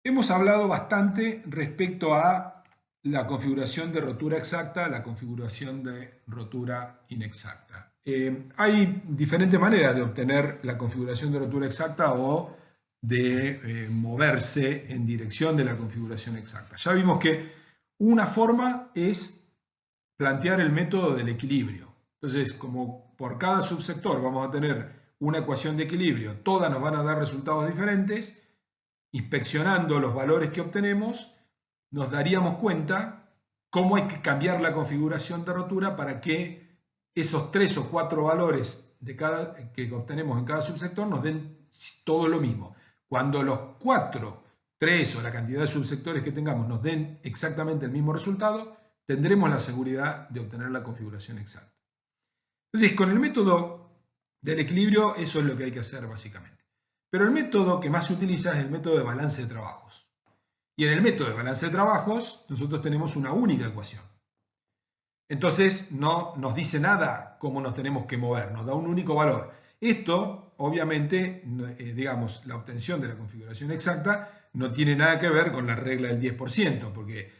Hemos hablado bastante respecto a la configuración de rotura exacta, la configuración de rotura inexacta. Hay diferentes maneras de obtener la configuración de rotura exacta o de moverse en dirección de la configuración exacta. Ya vimos que una forma es plantear el método del equilibrio. Entonces, como por cada subsector vamos a tener una ecuación de equilibrio, todas nos van a dar resultados diferentes, inspeccionando los valores que obtenemos, nos daríamos cuenta cómo hay que cambiar la configuración de rotura para que esos 3 o 4 valores que obtenemos en cada subsector nos den todo lo mismo. Cuando los 4, 3 o la cantidad de subsectores que tengamos nos den exactamente el mismo resultado, tendremos la seguridad de obtener la configuración exacta. Entonces, con el método del equilibrio, eso es lo que hay que hacer básicamente. Pero el método que más se utiliza es el método de balance de trabajos. Y en el método de balance de trabajos, nosotros tenemos una única ecuación. Entonces, no nos dice nada cómo nos tenemos que mover, nos da un único valor. Esto, obviamente, digamos, la obtención de la configuración exacta no tiene nada que ver con la regla del 10%, porque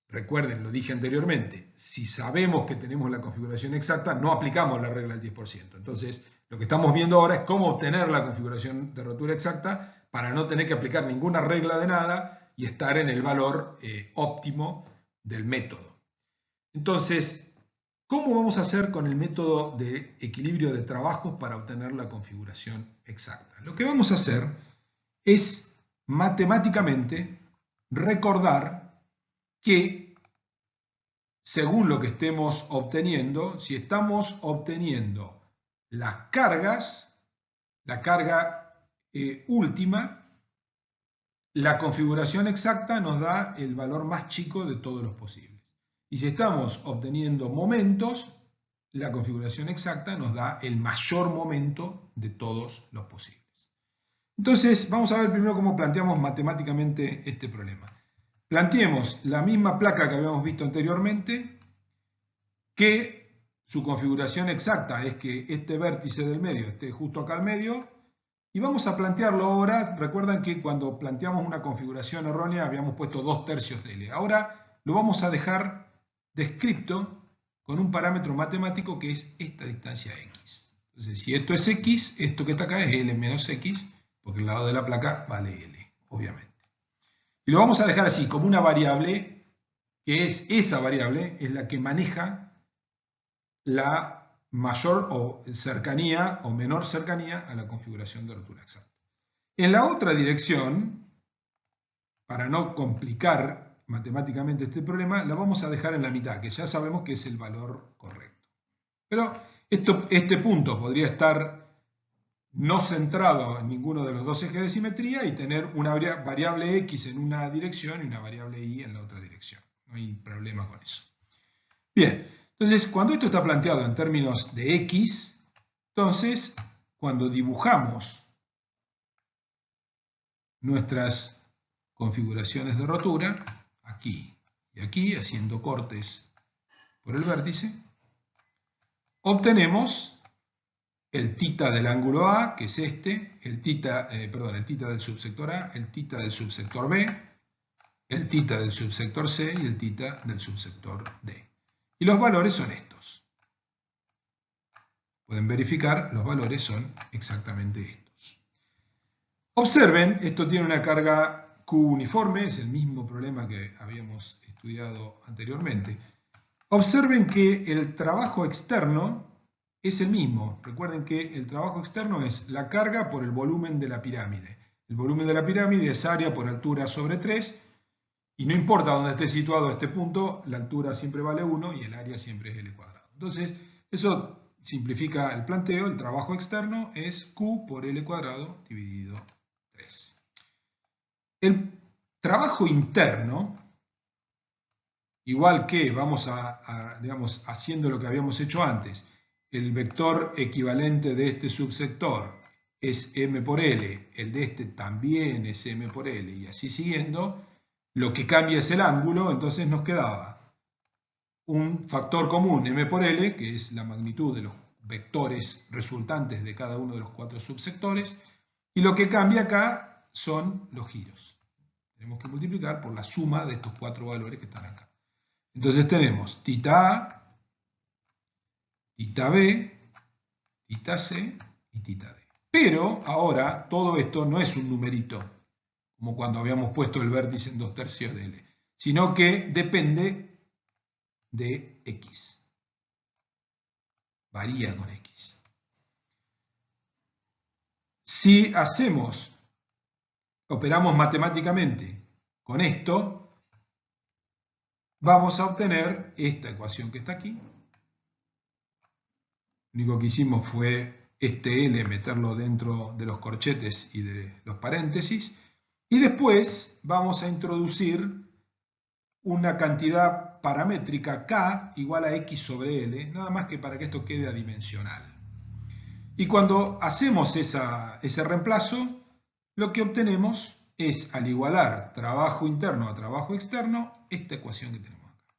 recuerden, lo dije anteriormente, si sabemos que tenemos la configuración exacta, no aplicamos la regla del 10%. Entonces, lo que estamos viendo ahora es cómo obtener la configuración de rotura exacta para no tener que aplicar ninguna regla de nada y estar en el valor óptimo del método. Entonces, ¿cómo vamos a hacer con el método de equilibrio de trabajos para obtener la configuración exacta? Lo que vamos a hacer es matemáticamente recordar que según lo que estemos obteniendo, si estamos obteniendo las cargas, la carga última, la configuración exacta nos da el valor más chico de todos los posibles. Y si estamos obteniendo momentos, la configuración exacta nos da el mayor momento de todos los posibles. Entonces, vamos a ver primero cómo planteamos matemáticamente este problema. Planteemos la misma placa que habíamos visto anteriormente, que su configuración exacta es que este vértice del medio esté justo acá al medio, y vamos a plantearlo ahora. Recuerdan que cuando planteamos una configuración errónea habíamos puesto 2/3 de L. Ahora lo vamos a dejar descripto con un parámetro matemático que es esta distancia x. Entonces, si esto es x, esto que está acá es L menos x, porque el lado de la placa vale L, obviamente. Y lo vamos a dejar así, como una variable, que es esa variable, es la que maneja la mayor o cercanía o menor cercanía a la configuración de rotura exacta. En la otra dirección, para no complicar matemáticamente este problema, la vamos a dejar en la mitad, que ya sabemos que es el valor correcto. Pero este punto podría estar no centrado en ninguno de los dos ejes de simetría y tener una variable x en una dirección y una variable y en la otra dirección. No hay problema con eso. Bien, entonces cuando esto está planteado en términos de x, entonces cuando dibujamos nuestras configuraciones de rotura, aquí y aquí, haciendo cortes por el vértice, obtenemos el θ del ángulo A, que es este, el θ del subsector A, el θ del subsector B, el θ del subsector C y el θ del subsector D. Y los valores son estos. Pueden verificar, los valores son exactamente estos. Observen, esto tiene una carga Q uniforme, es el mismo problema que habíamos estudiado anteriormente. Observen que el trabajo externo es el mismo. Recuerden que el trabajo externo es la carga por el volumen de la pirámide. El volumen de la pirámide es área por altura sobre 3, y no importa dónde esté situado este punto, la altura siempre vale 1 y el área siempre es L cuadrado. Entonces, eso simplifica el planteo. El trabajo externo es Q por L cuadrado dividido 3. El trabajo interno, igual que vamos digamos, haciendo lo que habíamos hecho antes, el vector equivalente de este subsector es m por L, el de este también es m por L, y así siguiendo. Lo que cambia es el ángulo, entonces nos quedaba un factor común m por L, que es la magnitud de los vectores resultantes de cada uno de los 4 subsectores, y lo que cambia acá son los giros. Tenemos que multiplicar por la suma de estos 4 valores que están acá. Entonces tenemos tita A, tita B, tita C y tita D. Pero ahora todo esto no es un numerito, como cuando habíamos puesto el vértice en 2/3 de L, sino que depende de X. Varía con X. Si operamos matemáticamente con esto, vamos a obtener esta ecuación que está aquí. Lo único que hicimos fue este L meterlo dentro de los corchetes y de los paréntesis. Y después vamos a introducir una cantidad paramétrica K igual a X sobre L, nada más que para que esto quede adimensional. Y cuando hacemos ese reemplazo, lo que obtenemos es, al igualar trabajo interno a trabajo externo, esta ecuación que tenemos acá.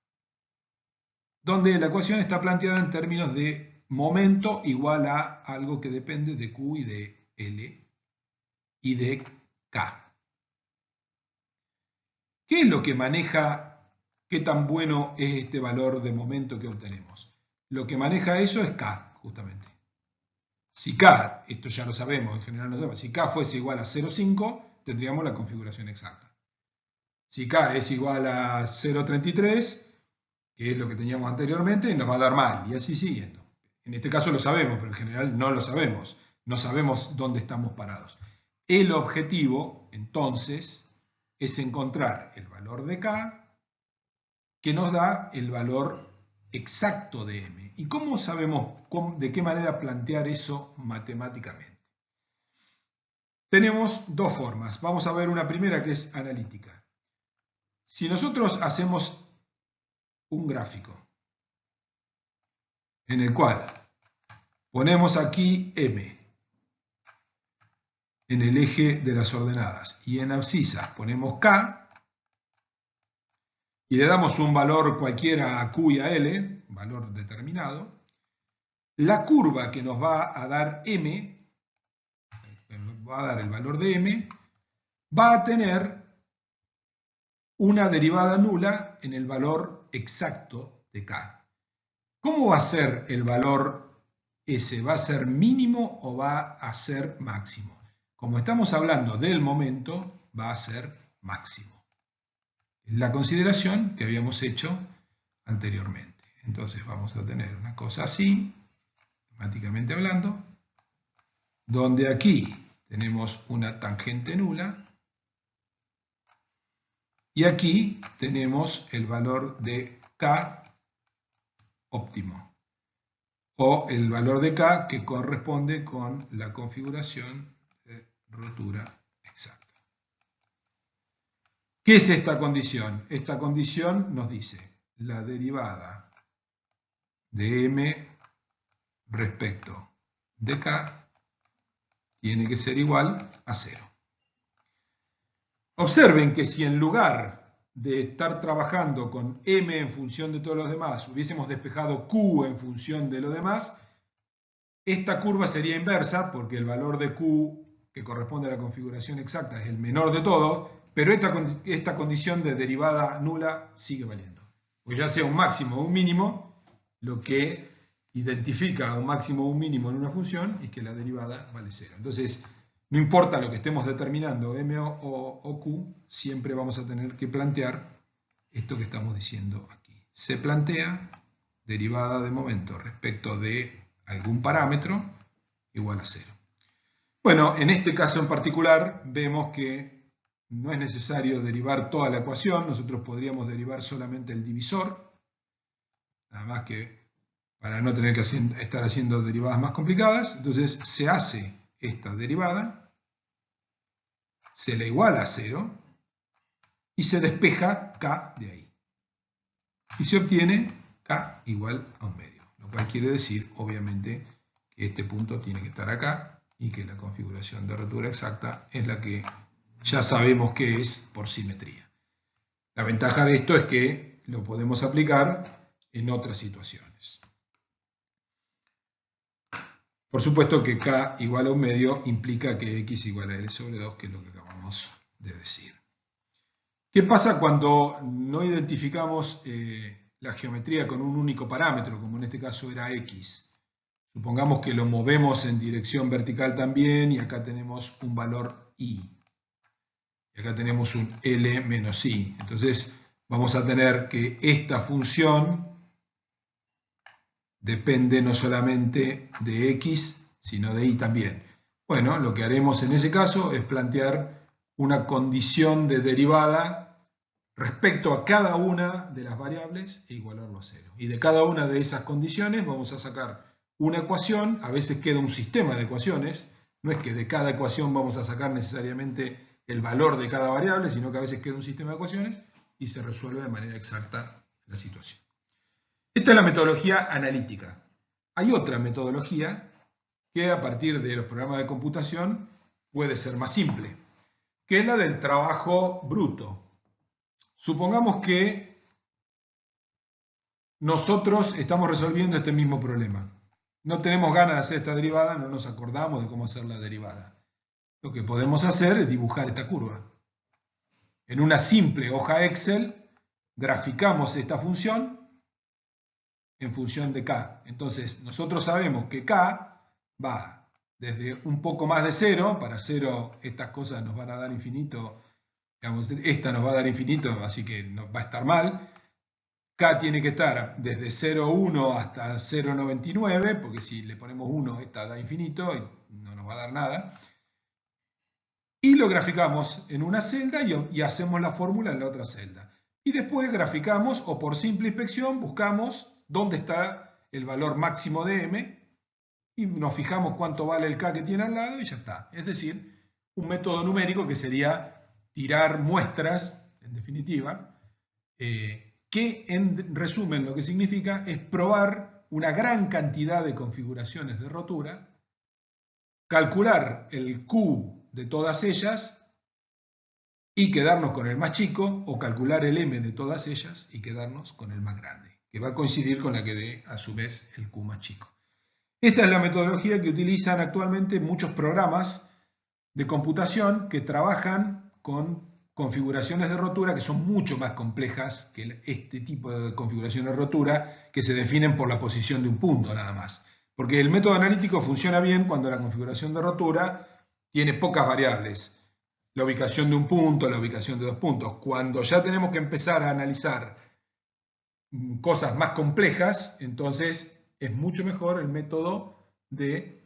Donde la ecuación está planteada en términos de momento igual a algo que depende de Q y de L y de K. ¿Qué es lo que maneja qué tan bueno es este valor de momento que obtenemos? Lo que maneja eso es K, justamente. Si K, esto ya lo sabemos, en general no sabemos, si K fuese igual a 0,5, tendríamos la configuración exacta. Si K es igual a 0,33, que es lo que teníamos anteriormente, nos va a dar mal, y así siguiendo. En este caso lo sabemos, pero en general no lo sabemos. No sabemos dónde estamos parados. El objetivo, entonces, es encontrar el valor de K que nos da el valor exacto de M. ¿Y cómo sabemos de qué manera plantear eso matemáticamente? Tenemos dos formas. Vamos a ver una primera que es analítica. Si nosotros hacemos un gráfico en el cual ponemos aquí M en el eje de las ordenadas y en abscisas ponemos K y le damos un valor cualquiera a Q y a L, un valor determinado, la curva que nos va a dar M, va a dar el valor de M, va a tener una derivada nula en el valor exacto de K. ¿Cómo va a ser el valor S? ¿Va a ser mínimo o va a ser máximo? Como estamos hablando del momento, va a ser máximo. Es la consideración que habíamos hecho anteriormente. Entonces vamos a tener una cosa así, matemáticamente hablando, donde aquí tenemos una tangente nula y aquí tenemos el valor de K óptimo, o el valor de K que corresponde con la configuración de rotura exacta. ¿Qué es esta condición? Esta condición nos dice la derivada de M respecto de K tiene que ser igual a 0. Observen que si en lugar de estar trabajando con M en función de todos los demás, hubiésemos despejado Q en función de lo demás, esta curva sería inversa porque el valor de Q que corresponde a la configuración exacta es el menor de todos, pero esta condición de derivada nula sigue valiendo. Pues ya sea un máximo o un mínimo, lo que identifica un máximo o un mínimo en una función es que la derivada vale 0. Entonces, no importa lo que estemos determinando, M o Q, siempre vamos a tener que plantear esto que estamos diciendo aquí. Se plantea derivada de momento respecto de algún parámetro igual a 0. Bueno, en este caso en particular vemos que no es necesario derivar toda la ecuación, nosotros podríamos derivar solamente el divisor, nada más que para no tener que estar haciendo derivadas más complicadas. Entonces se hace esta derivada, se le iguala a 0 y se despeja K de ahí. Y se obtiene K igual a 1/2, lo cual quiere decir, obviamente, que este punto tiene que estar acá y que la configuración de rotura exacta es la que ya sabemos que es por simetría. La ventaja de esto es que lo podemos aplicar en otras situaciones. Por supuesto que K igual a 1/2 implica que X igual a L sobre 2, que es lo que acabamos de decir. ¿Qué pasa cuando no identificamos la geometría con un único parámetro, como en este caso era x? Supongamos que lo movemos en dirección vertical también y acá tenemos un valor y. Y acá tenemos un L menos I. Entonces vamos a tener que esta función depende no solamente de X, sino de Y también. Bueno, lo que haremos en ese caso es plantear una condición de derivada respecto a cada una de las variables e igualarlo a cero. Y de cada una de esas condiciones vamos a sacar una ecuación, a veces queda un sistema de ecuaciones, no es que de cada ecuación vamos a sacar necesariamente el valor de cada variable, sino que a veces queda un sistema de ecuaciones y se resuelve de manera exacta la situación. Esta es la metodología analítica. Hay otra metodología que a partir de los programas de computación puede ser más simple, que es la del trabajo bruto. Supongamos que nosotros estamos resolviendo este mismo problema. No tenemos ganas de hacer esta derivada, no nos acordamos de cómo hacer la derivada. Lo que podemos hacer es dibujar esta curva. En una simple hoja Excel graficamos esta función en función de k. Entonces, nosotros sabemos que k va desde un poco más de 0, para 0 estas cosas nos van a dar infinito, digamos, esta nos va a dar infinito, así que va a estar mal. K tiene que estar desde 0,1 hasta 0,99, porque si le ponemos 1, esta da infinito y no nos va a dar nada. Y lo graficamos en una celda y hacemos la fórmula en la otra celda. Y después graficamos, o por simple inspección, buscamos dónde está el valor máximo de m y nos fijamos cuánto vale el k que tiene al lado y ya está. Es decir, un método numérico que sería tirar muestras, en definitiva, que en resumen lo que significa es probar una gran cantidad de configuraciones de rotura, calcular el Q de todas ellas y quedarnos con el más chico, o calcular el M de todas ellas y quedarnos con el más grande, que va a coincidir con la que dé a su vez el Q más chico. Esa es la metodología que utilizan actualmente muchos programas de computación que trabajan con configuraciones de rotura que son mucho más complejas que este tipo de configuraciones de rotura que se definen por la posición de un punto nada más. Porque el método analítico funciona bien cuando la configuración de rotura tiene pocas variables. La ubicación de un punto, la ubicación de dos puntos. Cuando ya tenemos que empezar a analizar cosas más complejas, entonces es mucho mejor el método de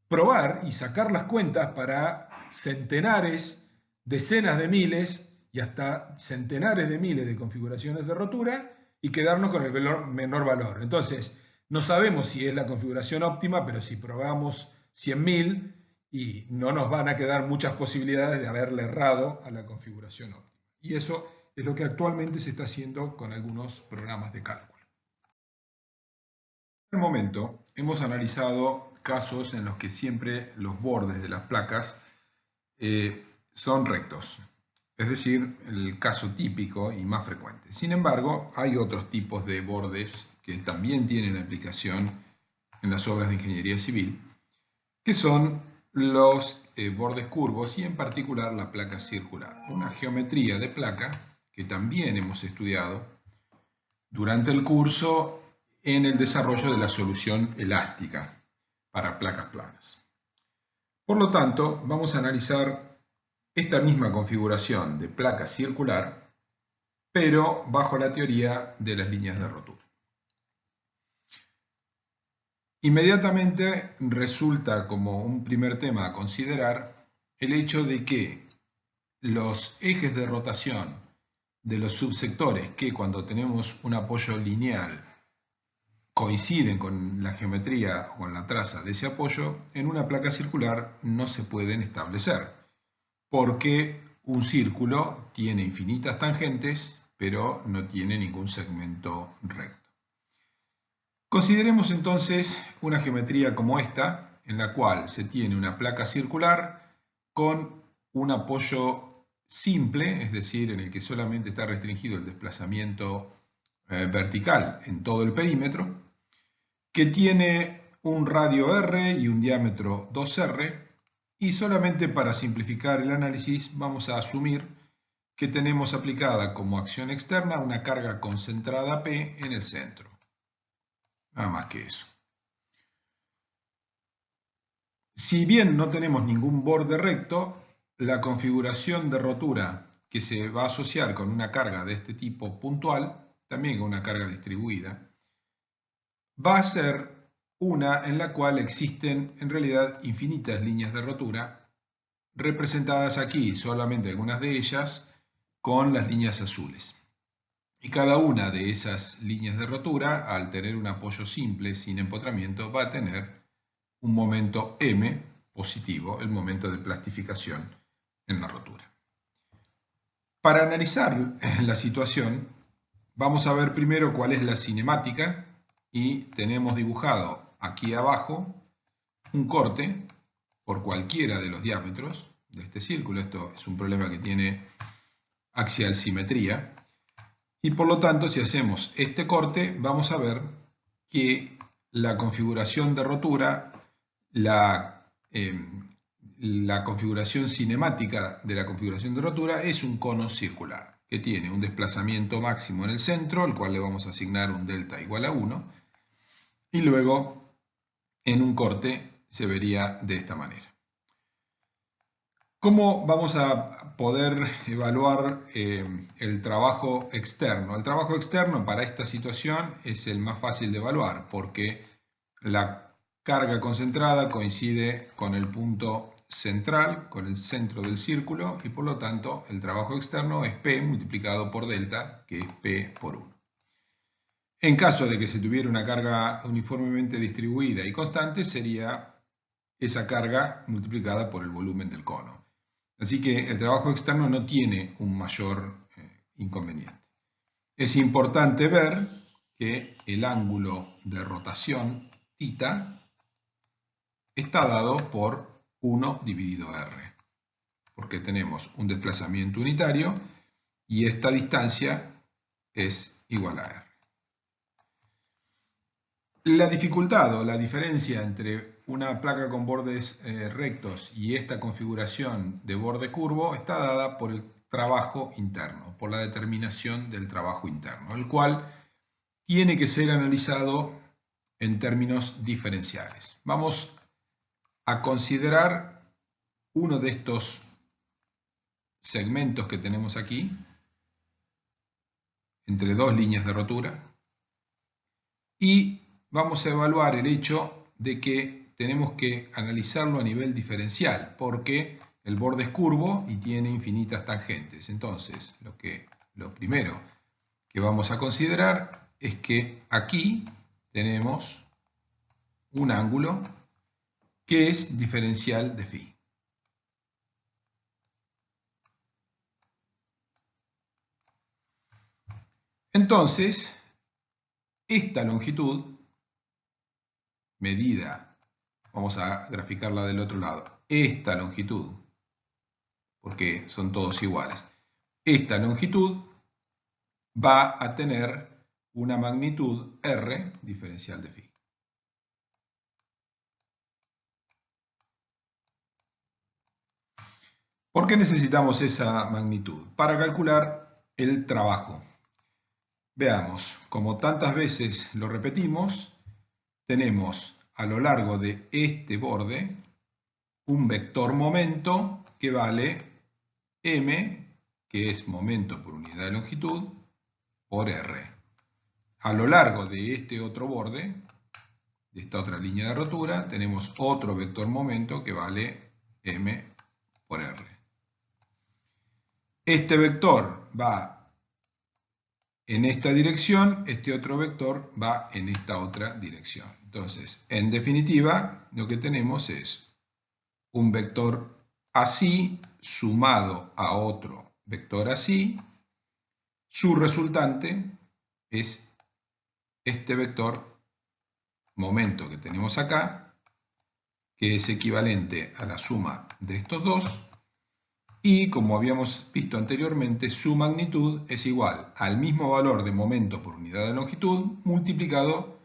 probar y sacar las cuentas para centenares, decenas de miles y hasta centenares de miles de configuraciones de rotura y quedarnos con el menor valor. Entonces, no sabemos si es la configuración óptima, pero si probamos 100.000 y no nos van a quedar muchas posibilidades de haberle errado a la configuración óptima. Y eso es lo que actualmente se está haciendo con algunos programas de cálculo. En el momento hemos analizado casos en los que siempre los bordes de las placas son rectos, es decir, el caso típico y más frecuente. Sin embargo, hay otros tipos de bordes que también tienen aplicación en las obras de ingeniería civil, que son los bordes curvos y en particular la placa circular, una geometría de placa que también hemos estudiado durante el curso en el desarrollo de la solución elástica para placas planas. Por lo tanto, vamos a analizar esta misma configuración de placa circular, pero bajo la teoría de las líneas de rotura. Inmediatamente resulta como un primer tema a considerar el hecho de que los ejes de rotación de los subsectores, que cuando tenemos un apoyo lineal coinciden con la geometría o con la traza de ese apoyo, en una placa circular no se pueden establecer, porque un círculo tiene infinitas tangentes, pero no tiene ningún segmento recto. Consideremos entonces una geometría como esta, en la cual se tiene una placa circular con un apoyo simple, es decir, en el que solamente está restringido el desplazamiento vertical en todo el perímetro, que tiene un radio R y un diámetro 2R, y solamente para simplificar el análisis vamos a asumir que tenemos aplicada como acción externa una carga concentrada P en el centro. Nada más que eso. Si bien no tenemos ningún borde recto, la configuración de rotura que se va a asociar con una carga de este tipo puntual, también con una carga distribuida, va a ser una en la cual existen en realidad infinitas líneas de rotura, representadas aquí solamente algunas de ellas con las líneas azules. Y cada una de esas líneas de rotura, al tener un apoyo simple sin empotramiento, va a tener un momento M positivo, el momento de plastificación en la rotura. Para analizar la situación, vamos a ver primero cuál es la cinemática y tenemos dibujado aquí abajo un corte por cualquiera de los diámetros de este círculo. Esto es un problema que tiene axial simetría y por lo tanto si hacemos este corte vamos a ver que la configuración de rotura, la configuración cinemática de la configuración de rotura es un cono circular que tiene un desplazamiento máximo en el centro, al cual le vamos a asignar un delta igual a 1, y luego en un corte se vería de esta manera. ¿Cómo vamos a poder evaluar el trabajo externo? El trabajo externo para esta situación es el más fácil de evaluar porque la carga concentrada coincide con el punto central, con el centro del círculo y por lo tanto el trabajo externo es P multiplicado por delta, que es P por 1. En caso de que se tuviera una carga uniformemente distribuida y constante, sería esa carga multiplicada por el volumen del cono. Así que el trabajo externo no tiene un mayor inconveniente. Es importante ver que el ángulo de rotación θ está dado por 1 dividido R, porque tenemos un desplazamiento unitario y esta distancia es igual a R. La dificultad o la diferencia entre una placa con bordes rectos y esta configuración de borde curvo está dada por el trabajo interno, por la determinación del trabajo interno, el cual tiene que ser analizado en términos diferenciales. Vamos a considerar uno de estos segmentos que tenemos aquí, entre dos líneas de rotura, y vamos a evaluar el hecho de que tenemos que analizarlo a nivel diferencial, porque el borde es curvo y tiene infinitas tangentes. Entonces, lo primero que vamos a considerar es que aquí tenemos un ángulo que es diferencial de φ. Entonces, esta longitud medida, vamos a graficarla del otro lado, esta longitud, porque son todos iguales, esta longitud va a tener una magnitud R diferencial de φ. ¿Por qué necesitamos esa magnitud? Para calcular el trabajo. Veamos, como tantas veces lo repetimos, tenemos a lo largo de este borde un vector momento que vale m, que es momento por unidad de longitud, por r. A lo largo de este otro borde, de esta otra línea de rotura, tenemos otro vector momento que vale m por r. Este vector va en esta dirección, este otro vector va en esta otra dirección. Entonces, en definitiva, lo que tenemos es un vector así sumado a otro vector así. Su resultante es este vector momento que tenemos acá, que es equivalente a la suma de estos dos. Y como habíamos visto anteriormente, su magnitud es igual al mismo valor de momento por unidad de longitud multiplicado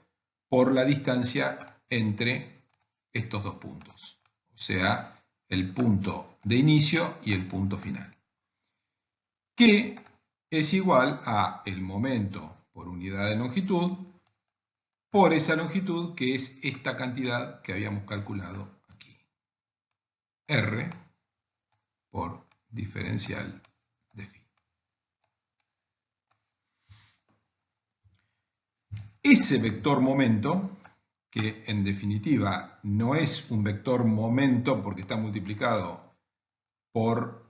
por la distancia entre estos dos puntos. O sea, el punto de inicio y el punto final. que es igual a el momento por unidad de longitud por esa longitud, que es esta cantidad que habíamos calculado aquí. R por diferencial de phi. Ese vector momento, que en definitiva no es un vector momento porque está multiplicado por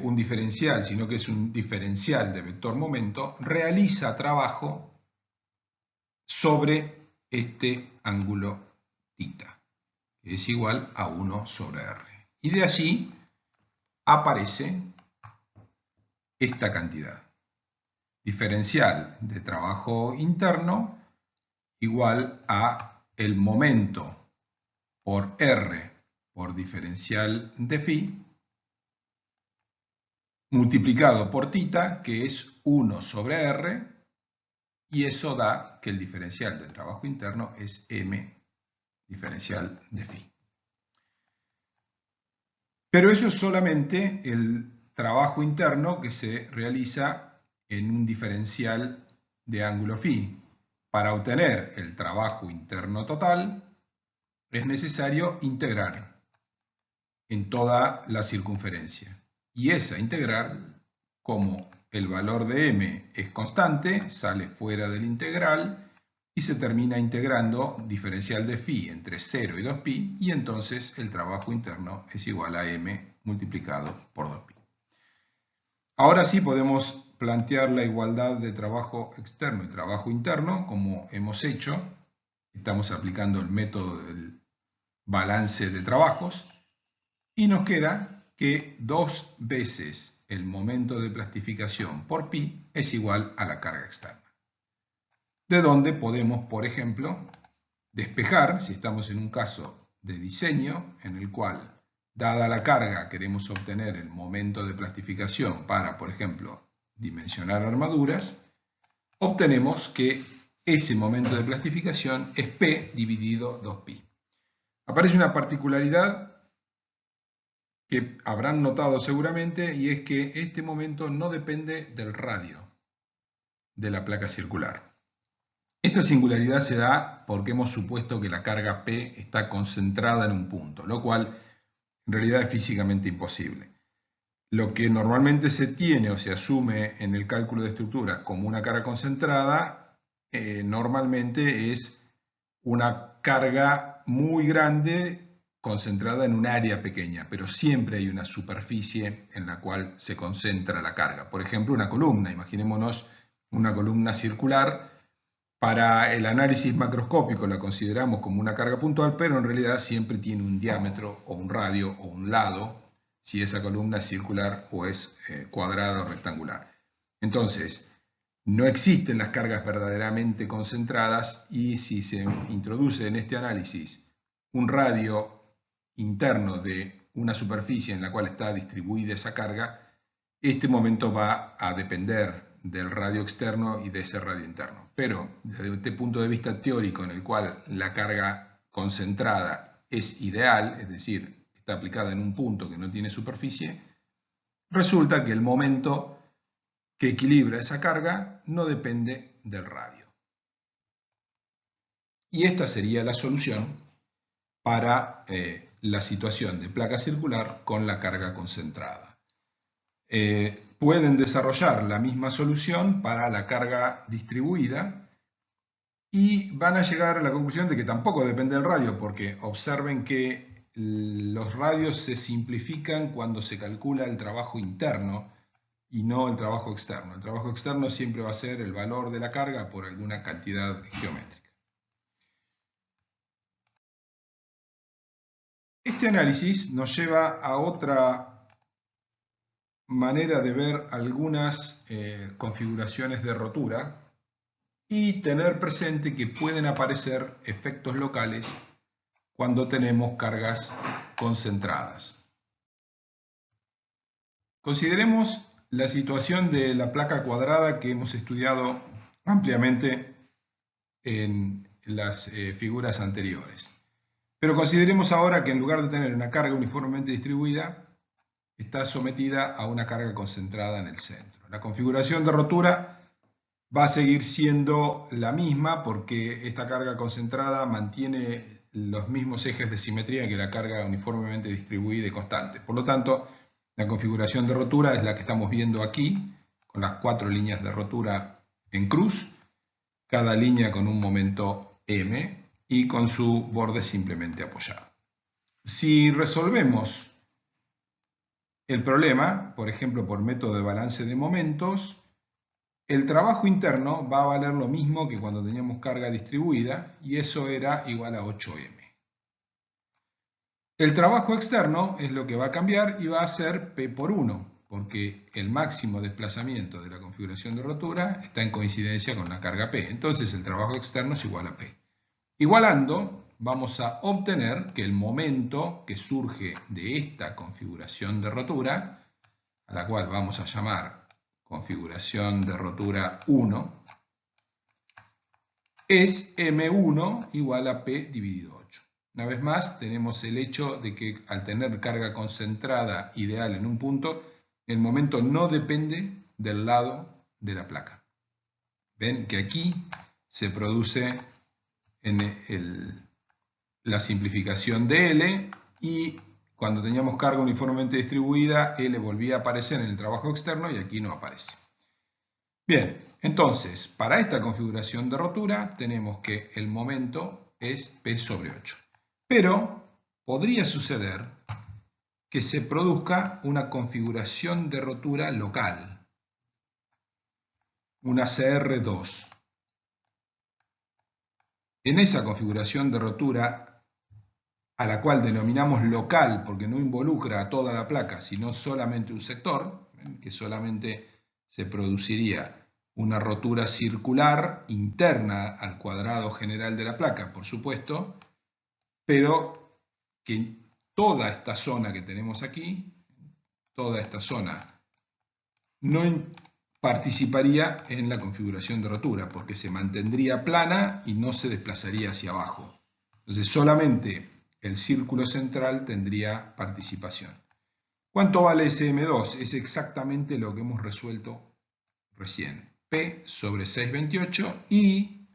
un diferencial, sino que es un diferencial de vector momento, realiza trabajo sobre este ángulo θ, que es igual a 1 sobre R. Y de allí aparece esta cantidad. Diferencial de trabajo interno igual a el momento por R por diferencial de phi multiplicado por θ, que es 1 sobre R, y eso da que el diferencial de trabajo interno es m diferencial de phi. Pero eso es solamente el trabajo interno que se realiza en un diferencial de ángulo phi. Para obtener el trabajo interno total es necesario integrar en toda la circunferencia. Y esa integral, como el valor de m es constante, sale fuera del integral y se termina integrando diferencial de phi entre 0 y 2pi, y entonces el trabajo interno es igual a m multiplicado por 2pi. Ahora sí podemos plantear la igualdad de trabajo externo y trabajo interno, como hemos hecho. Estamos aplicando el método del balance de trabajos, y nos queda que 2 veces el momento de plastificación por pi es igual a la carga externa. De donde podemos, por ejemplo, despejar, si estamos en un caso de diseño en el cual, dada la carga, queremos obtener el momento de plastificación para, por ejemplo, dimensionar armaduras, obtenemos que ese momento de plastificación es P dividido 2pi. Aparece una particularidad que habrán notado seguramente, y es que este momento no depende del radio de la placa circular. Esta singularidad se da porque hemos supuesto que la carga P está concentrada en un punto, lo cual en realidad es físicamente imposible. Lo que normalmente se tiene o se asume en el cálculo de estructuras como una carga concentrada, normalmente es una carga muy grande concentrada en un área pequeña, pero siempre hay una superficie en la cual se concentra la carga. Por ejemplo, una columna, imaginémonos una columna circular. Para el análisis macroscópico la consideramos como una carga puntual, pero en realidad siempre tiene un diámetro o un radio o un lado, si esa columna es circular o es cuadrada o rectangular. Entonces, no existen las cargas verdaderamente concentradas, y si se introduce en este análisis un radio interno de una superficie en la cual está distribuida esa carga, este momento va a depender del radio externo y de ese radio interno. Pero desde este punto de vista teórico, en el cual la carga concentrada es ideal, es decir, está aplicada en un punto que no tiene superficie, resulta que el momento que equilibra esa carga no depende del radio. Y esta sería la solución para la situación de placa circular con la carga concentrada. Pueden desarrollar la misma solución para la carga distribuida y van a llegar a la conclusión de que tampoco depende del radio, porque observen que los radios se simplifican cuando se calcula el trabajo interno y no el trabajo externo. El trabajo externo siempre va a ser el valor de la carga por alguna cantidad geométrica. Este análisis nos lleva a otra manera de ver algunas configuraciones de rotura y tener presente que pueden aparecer efectos locales cuando tenemos cargas concentradas. Consideremos la situación de la placa cuadrada que hemos estudiado ampliamente en las figuras anteriores. Pero consideremos ahora que en lugar de tener una carga uniformemente distribuida, está sometida a una carga concentrada en el centro. La configuración de rotura va a seguir siendo la misma porque esta carga concentrada mantiene los mismos ejes de simetría que la carga uniformemente distribuida y constante. Por lo tanto, la configuración de rotura es la que estamos viendo aquí, con las 4 líneas de rotura en cruz, cada línea con un momento m y con su borde simplemente apoyado. Si resolvemos el problema, por ejemplo por método de balance de momentos, el trabajo interno va a valer lo mismo que cuando teníamos carga distribuida, y eso era igual a 8m. El trabajo externo es lo que va a cambiar y va a ser P por 1, porque el máximo desplazamiento de la configuración de rotura está en coincidencia con la carga P. Entonces el trabajo externo es igual a P. Igualando, vamos a obtener que el momento que surge de esta configuración de rotura, a la cual vamos a llamar configuración de rotura 1, es M1 igual a P dividido 8. Una vez más, tenemos el hecho de que al tener carga concentrada ideal en un punto, el momento no depende del lado de la placa. Ven que aquí se produce la simplificación de L y cuando teníamos carga uniformemente distribuida, L volvía a aparecer en el trabajo externo y aquí no aparece. Bien, entonces, para esta configuración de rotura tenemos que el momento es P sobre 8. Pero podría suceder que se produzca una configuración de rotura local, una CR2. En esa configuración de rotura, a la cual denominamos local porque no involucra a toda la placa, sino solamente un sector, que solamente se produciría una rotura circular interna al cuadrado general de la placa, por supuesto, pero que toda esta zona que tenemos aquí, toda esta zona, no participaría en la configuración de rotura, porque se mantendría plana y no se desplazaría hacia abajo. Entonces solamente el círculo central tendría participación. ¿Cuánto vale ese M2? Es exactamente lo que hemos resuelto recién. P sobre 628 y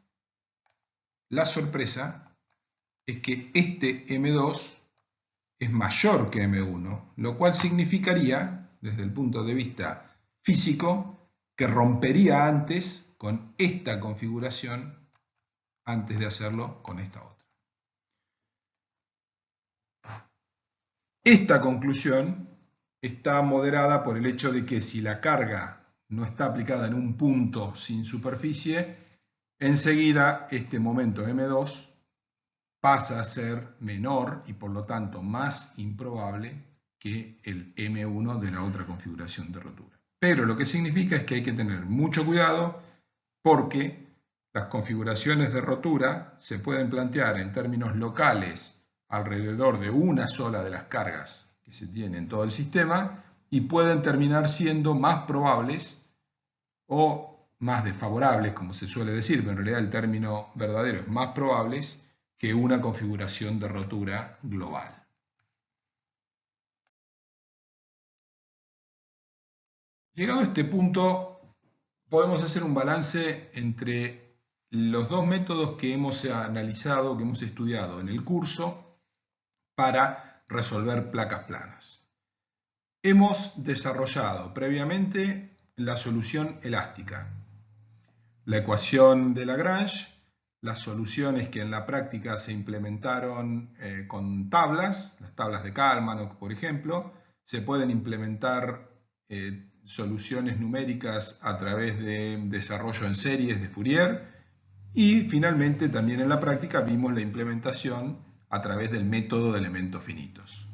la sorpresa es que este M2 es mayor que M1, lo cual significaría, desde el punto de vista físico, que rompería antes con esta configuración antes de hacerlo con esta otra. Esta conclusión está moderada por el hecho de que si la carga no está aplicada en un punto sin superficie, enseguida este momento M2 pasa a ser menor y por lo tanto más improbable que el M1 de la otra configuración de rotura. Pero lo que significa es que hay que tener mucho cuidado porque las configuraciones de rotura se pueden plantear en términos locales alrededor de una sola de las cargas que se tiene en todo el sistema y pueden terminar siendo más probables o más desfavorables, como se suele decir, pero en realidad el término verdadero es más probables que una configuración de rotura global. Llegado a este punto, podemos hacer un balance entre los dos métodos que hemos analizado, que hemos estudiado en el curso para resolver placas planas. Hemos desarrollado previamente la solución elástica, la ecuación de Lagrange, las soluciones que en la práctica se implementaron con tablas, las tablas de Kalman, por ejemplo, se pueden implementar soluciones numéricas a través de desarrollo en series de Fourier y finalmente también en la práctica vimos la implementación a través del método de elementos finitos.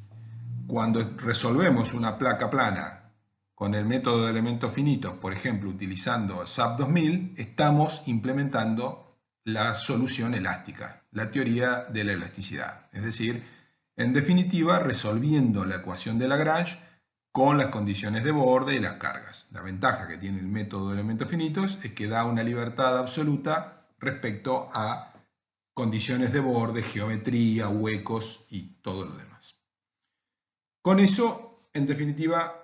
Cuando resolvemos una placa plana con el método de elementos finitos, por ejemplo, utilizando SAP 2000, estamos implementando la solución elástica, la teoría de la elasticidad. Es decir, en definitiva, resolviendo la ecuación de Lagrange con las condiciones de borde y las cargas. La ventaja que tiene el método de elementos finitos es que da una libertad absoluta respecto a condiciones de borde, geometría, huecos y todo lo demás. Con eso en definitiva,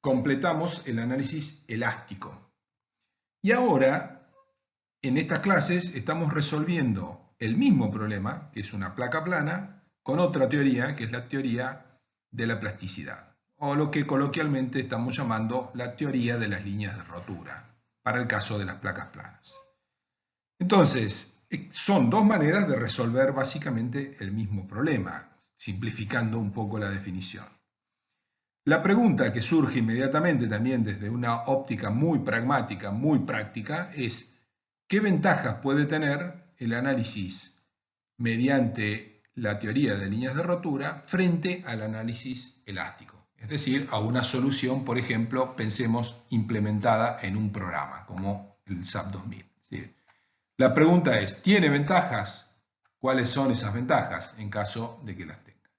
completamos el análisis elástico. Y ahora, en estas clases, estamos resolviendo el mismo problema, que es una placa plana, con otra teoría, que es la teoría de la plasticidad, o lo que coloquialmente estamos llamando la teoría de las líneas de rotura, para el caso de las placas planas. Entonces, son dos maneras de resolver básicamente el mismo problema, simplificando un poco la definición. La pregunta que surge inmediatamente también desde una óptica muy pragmática, muy práctica, es ¿qué ventajas puede tener el análisis mediante la teoría de líneas de rotura frente al análisis elástico? Es decir, a una solución, por ejemplo, pensemos implementada en un programa como el SAP 2000. ¿Sí? La pregunta es, ¿tiene ventajas? ¿Cuáles son esas ventajas en caso de que las tenga?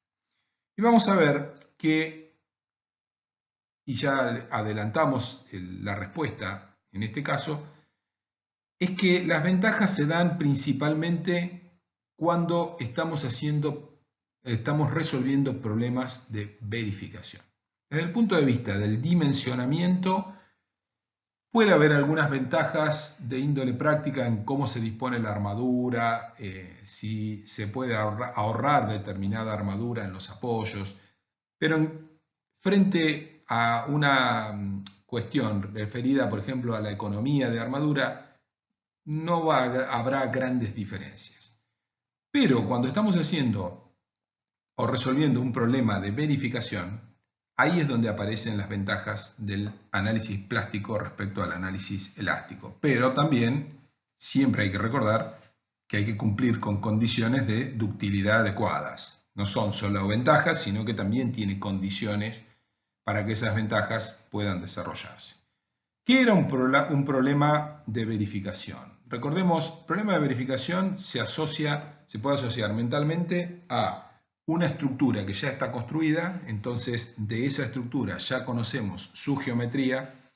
Y vamos a ver que, y ya adelantamos la respuesta en este caso, es que las ventajas se dan principalmente cuando estamos resolviendo problemas de verificación. Desde el punto de vista del dimensionamiento, puede haber algunas ventajas de índole práctica en cómo se dispone la armadura, si se puede ahorrar determinada armadura en los apoyos, pero frente a una cuestión referida, por ejemplo, a la economía de armadura, no habrá grandes diferencias. Pero cuando estamos haciendo o resolviendo un problema de verificación, ahí es donde aparecen las ventajas del análisis plástico respecto al análisis elástico. Pero también siempre hay que recordar que hay que cumplir con condiciones de ductilidad adecuadas. No son solo ventajas, sino que también tiene condiciones para que esas ventajas puedan desarrollarse. ¿Qué era un problema de verificación? Recordemos, problema de verificación se puede asociar mentalmente a una estructura que ya está construida, entonces de esa estructura ya conocemos su geometría,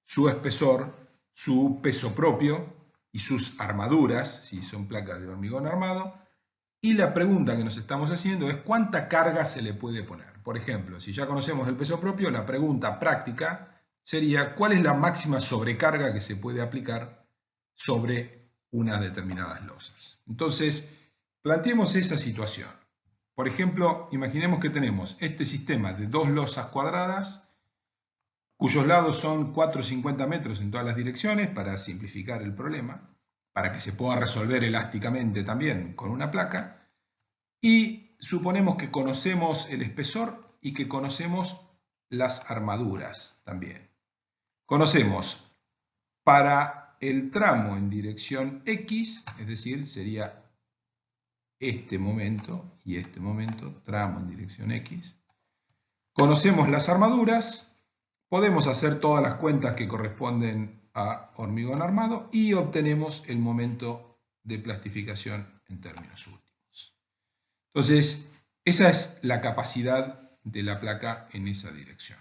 su espesor, su peso propio y sus armaduras, si son placas de hormigón armado, y la pregunta que nos estamos haciendo es ¿cuánta carga se le puede poner? Por ejemplo, si ya conocemos el peso propio, la pregunta práctica sería ¿cuál es la máxima sobrecarga que se puede aplicar sobre unas determinadas losas? Entonces, planteemos esa situación. Por ejemplo, imaginemos que tenemos este sistema de dos losas cuadradas, cuyos lados son 4,50 metros en todas las direcciones, para simplificar el problema, para que se pueda resolver elásticamente también con una placa, y suponemos que conocemos el espesor y que conocemos las armaduras también. Conocemos para el tramo en dirección X, es decir, sería este momento y este momento, tramo en dirección X. Conocemos las armaduras, podemos hacer todas las cuentas que corresponden a hormigón armado y obtenemos el momento de plastificación en términos últimos. Entonces, esa es la capacidad de la placa en esa dirección.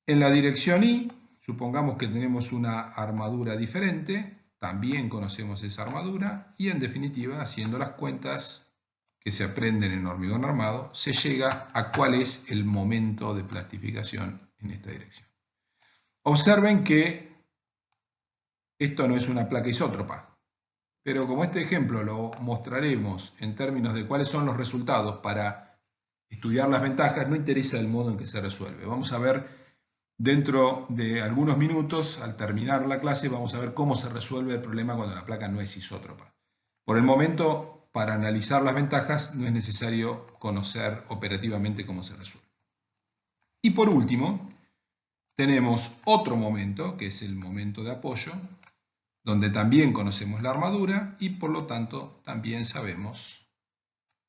En la dirección Y, supongamos que tenemos una armadura diferente, también conocemos esa armadura y en definitiva, haciendo las cuentas que se aprenden en hormigón armado, se llega a cuál es el momento de plastificación en esta dirección. Observen que esto no es una placa isótropa, pero como este ejemplo lo mostraremos en términos de cuáles son los resultados para estudiar las ventajas, no interesa el modo en que se resuelve. Vamos a ver dentro de algunos minutos, al terminar la clase, vamos a ver cómo se resuelve el problema cuando la placa no es isótropa. Por el momento, para analizar las ventajas, no es necesario conocer operativamente cómo se resuelve. Y por último, tenemos otro momento, que es el momento de apoyo, donde también conocemos la armadura y por lo tanto también sabemos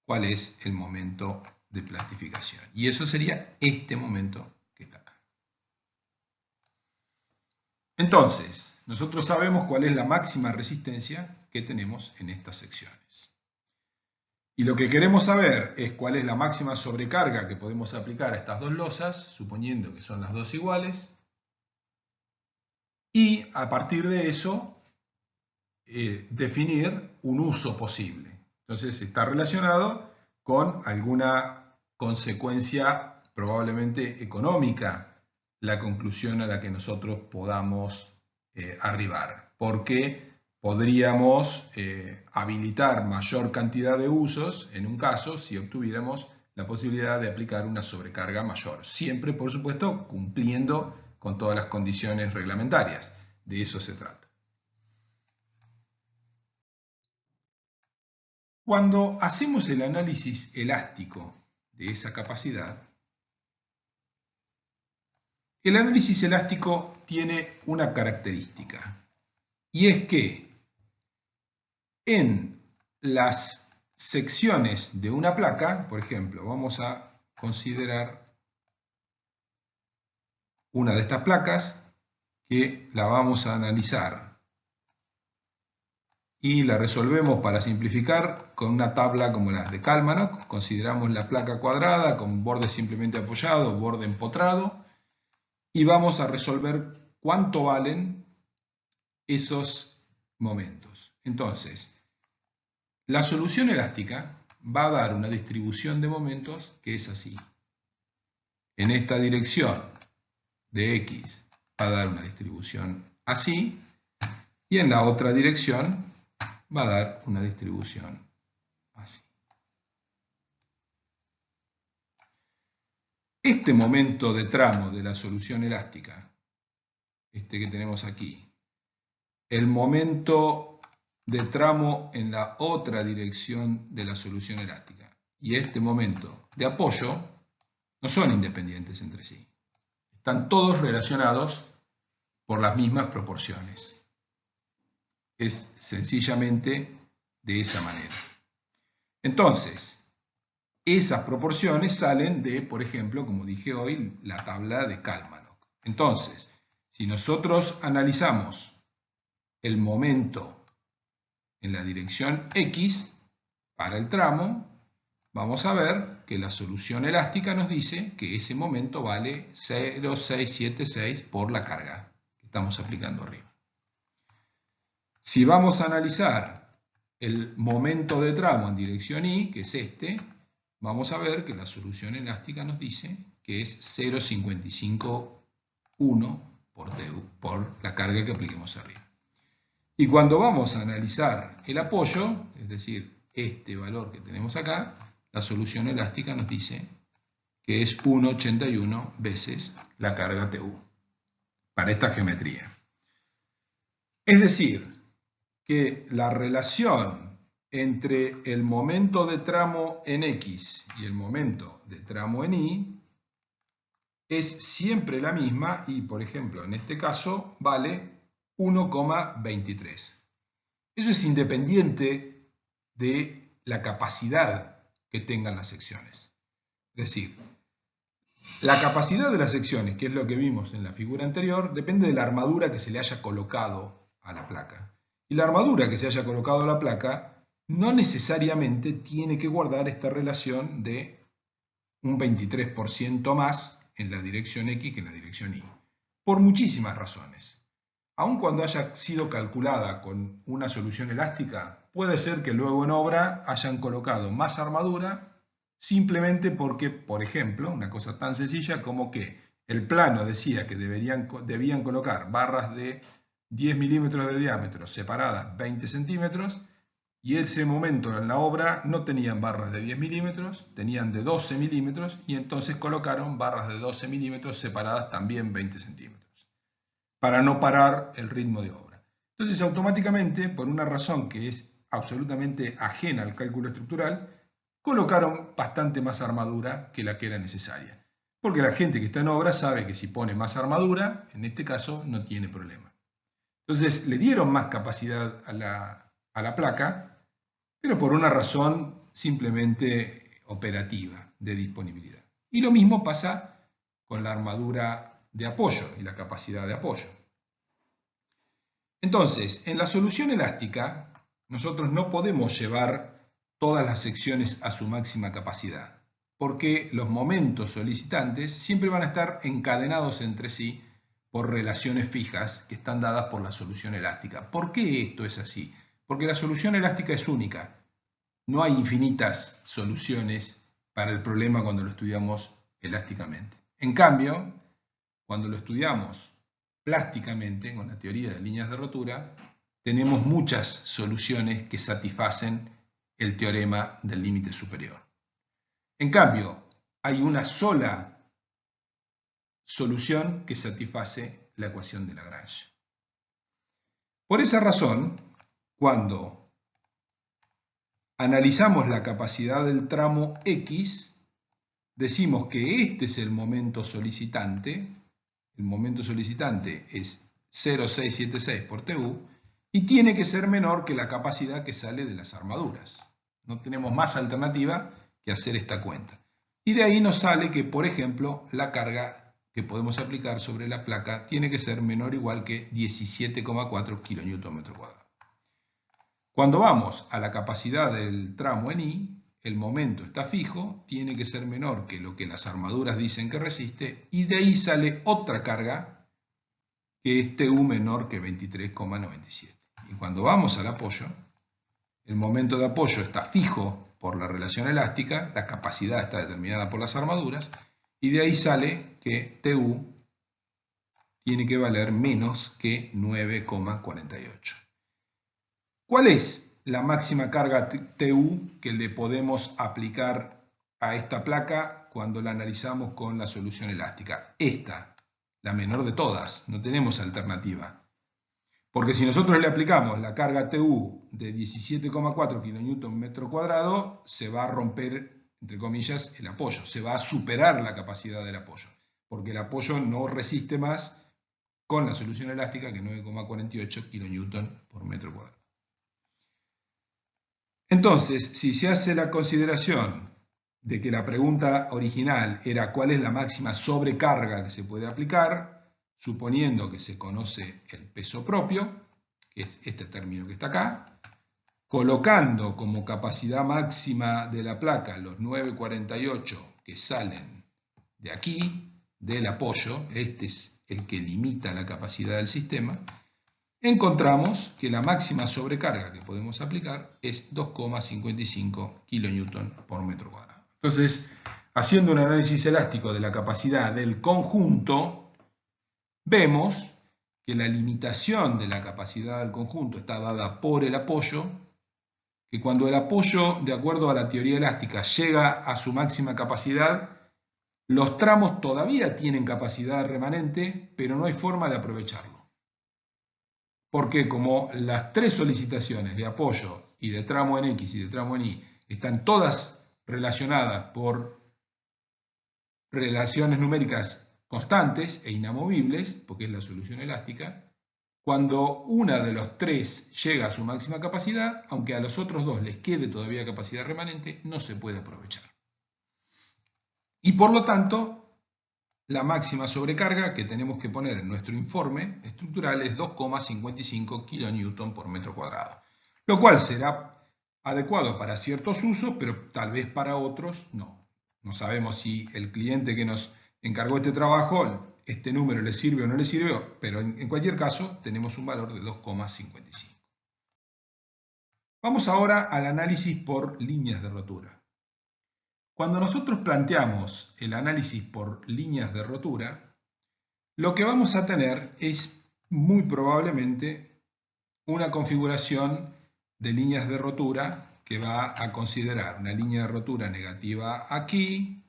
cuál es el momento de plastificación. Y eso sería este momento que está acá. Entonces, nosotros sabemos cuál es la máxima resistencia que tenemos en estas secciones. Y lo que queremos saber es cuál es la máxima sobrecarga que podemos aplicar a estas dos losas, suponiendo que son las dos iguales. Y a partir de eso, definir un uso posible. Entonces, está relacionado con alguna consecuencia probablemente económica la conclusión a la que nosotros podamos arribar, porque podríamos habilitar mayor cantidad de usos en un caso si obtuviéramos la posibilidad de aplicar una sobrecarga mayor, siempre por supuesto cumpliendo con todas las condiciones reglamentarias. De eso se trata. Cuando hacemos el análisis elástico de esa capacidad, el análisis elástico tiene una característica, y es que en las secciones de una placa, por ejemplo, vamos a considerar una de estas placas que la vamos a analizar y la resolvemos para simplificar con una tabla como las de Kalmanov. Consideramos la placa cuadrada con borde simplemente apoyado, borde empotrado, y vamos a resolver cuánto valen esos momentos. Entonces, la solución elástica va a dar una distribución de momentos que es así. En esta dirección de X va a dar una distribución así, y en la otra dirección va a dar una distribución así. Este momento de tramo de la solución elástica, este que tenemos aquí, el momento de tramo en la otra dirección de la solución elástica y este momento de apoyo no son independientes entre sí. Están todos relacionados por las mismas proporciones. Es sencillamente de esa manera. Entonces, esas proporciones salen de, por ejemplo, como dije hoy, la tabla de Kalmanov. Entonces, si nosotros analizamos el momento en la dirección X para el tramo, vamos a ver que la solución elástica nos dice que ese momento vale 0,676 por la carga que estamos aplicando arriba. Si vamos a analizar el momento de tramo en dirección Y, que es este, vamos a ver que la solución elástica nos dice que es 0,551 por la carga que apliquemos arriba. Y cuando vamos a analizar el apoyo, es decir, este valor que tenemos acá, la solución elástica nos dice que es 1,81 veces la carga TU para esta geometría. Es decir, que la relación entre el momento de tramo en X y el momento de tramo en Y es siempre la misma y, por ejemplo, en este caso vale 1,23. Eso es independiente de la capacidad que tengan las secciones. Es decir, la capacidad de las secciones, que es lo que vimos en la figura anterior, depende de la armadura que se le haya colocado a la placa. Y la armadura que se haya colocado a la placa no necesariamente tiene que guardar esta relación de un 23% más en la dirección X que en la dirección Y. Por muchísimas razones. Aun cuando haya sido calculada con una solución elástica, puede ser que luego en obra hayan colocado más armadura simplemente porque, por ejemplo, una cosa tan sencilla como que el plano decía que debían colocar barras de 10 milímetros de diámetro separadas 20 centímetros y en ese momento en la obra no tenían barras de 10 milímetros, tenían de 12 milímetros y entonces colocaron barras de 12 milímetros separadas también 20 centímetros para no parar el ritmo de obra. Entonces automáticamente, por una razón que es absolutamente ajena al cálculo estructural, colocaron bastante más armadura que la que era necesaria. Porque la gente que está en obra sabe que si pone más armadura, en este caso no tiene problema. Entonces le dieron más capacidad a la placa, pero por una razón simplemente operativa de disponibilidad. Y lo mismo pasa con la armadura de apoyo y la capacidad de apoyo. Entonces, en la solución elástica, nosotros no podemos llevar todas las secciones a su máxima capacidad, porque los momentos solicitantes siempre van a estar encadenados entre sí por relaciones fijas que están dadas por la solución elástica. ¿Por qué esto es así? Porque la solución elástica es única. No hay infinitas soluciones para el problema cuando lo estudiamos elásticamente. En cambio, cuando lo estudiamos plásticamente, con la teoría de líneas de rotura, tenemos muchas soluciones que satisfacen el teorema del límite superior. En cambio, hay una sola solución que satisface la ecuación de Lagrange. Por esa razón, cuando analizamos la capacidad del tramo X, decimos que este es el momento solicitante. El momento solicitante es 0,676 por TU y tiene que ser menor que la capacidad que sale de las armaduras. No tenemos más alternativa que hacer esta cuenta. Y de ahí nos sale que, por ejemplo, la carga que podemos aplicar sobre la placa tiene que ser menor o igual que 17,4 kN/m². Cuando vamos a la capacidad del tramo en I, el momento está fijo, tiene que ser menor que lo que las armaduras dicen que resiste, y de ahí sale otra carga que es TU menor que 23,97. Y cuando vamos al apoyo, el momento de apoyo está fijo por la relación elástica, la capacidad está determinada por las armaduras, y de ahí sale que TU tiene que valer menos que 9,48. ¿Cuál es la máxima carga TU que le podemos aplicar a esta placa cuando la analizamos con la solución elástica? Esta, la menor de todas, no tenemos alternativa. Porque si nosotros le aplicamos la carga TU de 17,4 kN/m², se va a romper, entre comillas, el apoyo, se va a superar la capacidad del apoyo, porque el apoyo no resiste más con la solución elástica que 9,48 kN/m². Entonces, si se hace la consideración de que la pregunta original era cuál es la máxima sobrecarga que se puede aplicar, suponiendo que se conoce el peso propio, que es este término que está acá, colocando como capacidad máxima de la placa los 9,48 que salen de aquí, del apoyo, este es el que limita la capacidad del sistema, encontramos que la máxima sobrecarga que podemos aplicar es 2,55 kN/m². Entonces, haciendo un análisis elástico de la capacidad del conjunto, vemos que la limitación de la capacidad del conjunto está dada por el apoyo, que cuando el apoyo, de acuerdo a la teoría elástica, llega a su máxima capacidad, los tramos todavía tienen capacidad remanente, pero no hay forma de aprovecharlo. Porque como las tres solicitaciones de apoyo y de tramo en X y de tramo en Y están todas relacionadas por relaciones numéricas constantes e inamovibles, porque es la solución elástica, cuando una de los tres llega a su máxima capacidad, aunque a los otros dos les quede todavía capacidad remanente, no se puede aprovechar. Y por lo tanto, la máxima sobrecarga que tenemos que poner en nuestro informe estructural es 2,55 kN/m², lo cual será adecuado para ciertos usos, pero tal vez para otros no. No sabemos si el cliente que nos encargó este trabajo, este número le sirve o no le sirvió, pero en cualquier caso tenemos un valor de 2,55. Vamos ahora al análisis por líneas de rotura. Cuando nosotros planteamos el análisis por líneas de rotura, lo que vamos a tener es muy probablemente una configuración de líneas de rotura que va a considerar una línea de rotura negativa aquí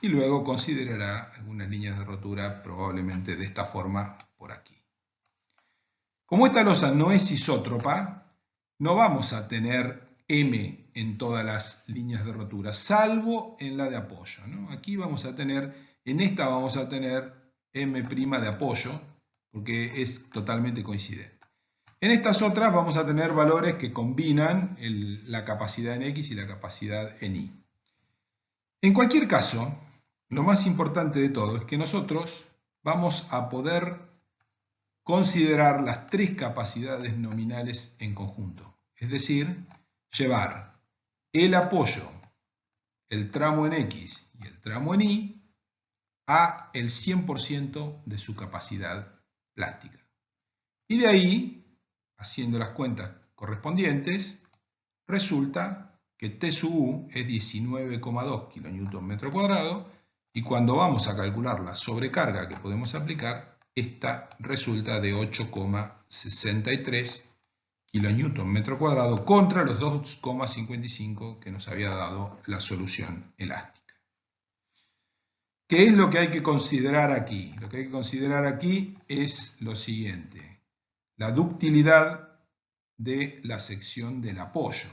y luego considerará algunas líneas de rotura probablemente de esta forma por aquí. Como esta losa no es isótropa, no vamos a tener M en todas las líneas de rotura, salvo en la de apoyo, ¿no? Aquí vamos a tener, en esta vamos a tener M' de apoyo, porque es totalmente coincidente. En estas otras vamos a tener valores que combinan la capacidad en X y la capacidad en Y. En cualquier caso, lo más importante de todo es que nosotros vamos a poder considerar las tres capacidades nominales en conjunto, es decir, llevar el apoyo, el tramo en X y el tramo en Y a el 100% de su capacidad plástica. Y de ahí, haciendo las cuentas correspondientes, resulta que T sub U es 19,2 kN metro cuadrado, y cuando vamos a calcular la sobrecarga que podemos aplicar, esta resulta de 8,63 kN metro cuadrado contra los 2,55 que nos había dado la solución elástica. ¿Qué es lo que hay que considerar aquí? Lo que hay que considerar aquí es lo siguiente: la ductilidad de la sección del apoyo.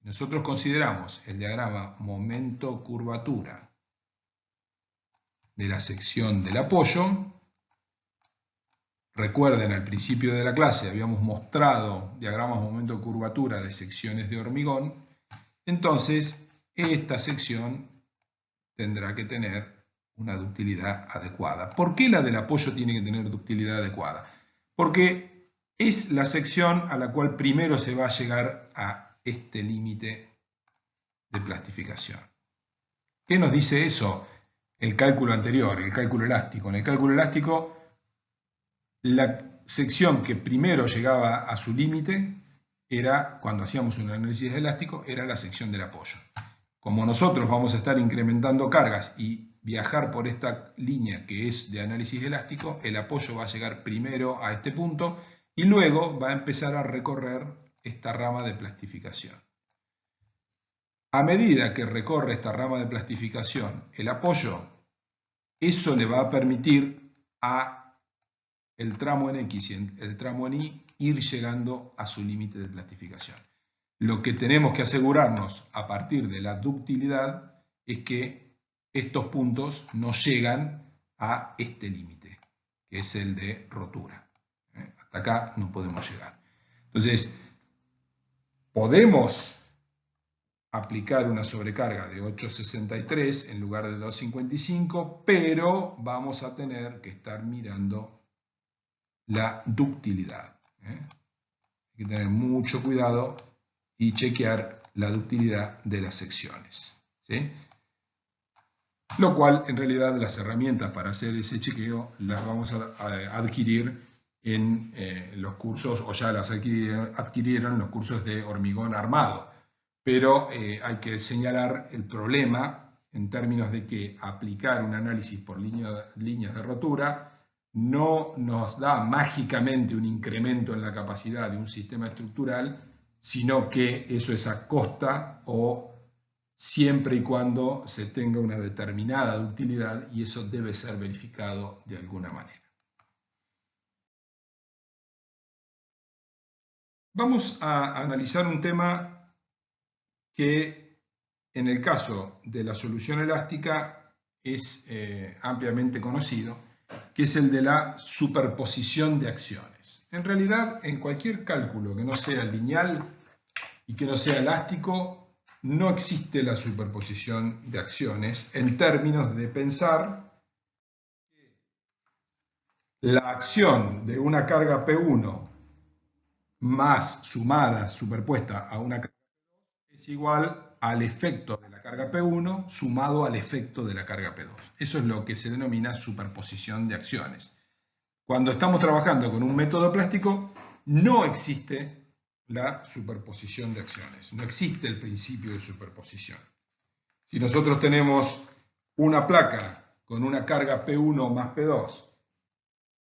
Nosotros consideramos el diagrama momento-curvatura de la sección del apoyo. Recuerden, al principio de la clase habíamos mostrado diagramas momento-curvatura de secciones de hormigón. Entonces, esta sección tendrá que tener una ductilidad adecuada. ¿Por qué la del apoyo tiene que tener ductilidad adecuada? Porque es la sección a la cual primero se va a llegar a este límite de plastificación. ¿Qué nos dice eso? El cálculo anterior, el cálculo elástico. En el cálculo elástico, la sección que primero llegaba a su límite era, cuando hacíamos un análisis elástico, era la sección del apoyo. Como nosotros vamos a estar incrementando cargas y viajar por esta línea que es de análisis elástico, el apoyo va a llegar primero a este punto y luego va a empezar a recorrer esta rama de plastificación. A medida que recorre esta rama de plastificación el apoyo, eso le va a permitir a el tramo en X y el tramo en Y ir llegando a su límite de plastificación. Lo que tenemos que asegurarnos a partir de la ductilidad es que estos puntos no llegan a este límite, que es el de rotura. Hasta acá no podemos llegar. Entonces, podemos aplicar una sobrecarga de 8,63 en lugar de 2,55, pero vamos a tener que estar mirando la ductilidad. Hay que tener mucho cuidado y chequear la ductilidad de las secciones, ¿sí? Lo cual, en realidad, las herramientas para hacer ese chequeo las vamos a adquirir en los cursos, o ya las adquirieron los cursos de hormigón armado. Pero hay que señalar el problema en términos de que aplicar un análisis por líneas de rotura no nos da mágicamente un incremento en la capacidad de un sistema estructural, sino que eso es a costa o siempre y cuando se tenga una determinada ductilidad, y eso debe ser verificado de alguna manera. Vamos a analizar un tema que en el caso de la solución elástica es ampliamente conocido, que es el de la superposición de acciones. En realidad, en cualquier cálculo que no sea lineal y que no sea elástico, no existe la superposición de acciones en términos de pensar que la acción de una carga P1 más sumada, superpuesta a una carga P2 es igual al efecto de la carga P1 sumado al efecto de la carga P2. Eso es lo que se denomina superposición de acciones. Cuando estamos trabajando con un método plástico, no existe la superposición de acciones. No existe el principio de superposición. Si nosotros tenemos una placa con una carga P1 más P2,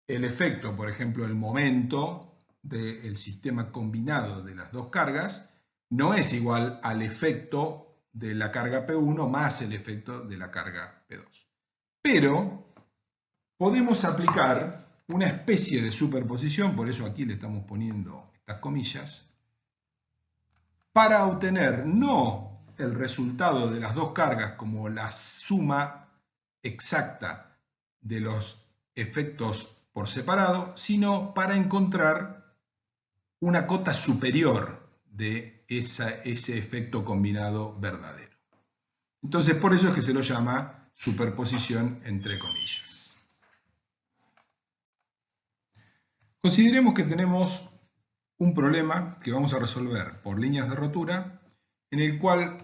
el efecto, por ejemplo, el momento del sistema combinado de las dos cargas, no es igual al efecto de la carga P1 más el efecto de la carga P2. Pero podemos aplicar una especie de superposición, por eso aquí le estamos poniendo estas comillas, para obtener no el resultado de las dos cargas como la suma exacta de los efectos por separado, sino para encontrar una cota superior de ese efecto combinado verdadero. Entonces, por eso es que se lo llama superposición entre comillas. Consideremos que tenemos un problema que vamos a resolver por líneas de rotura, en el cual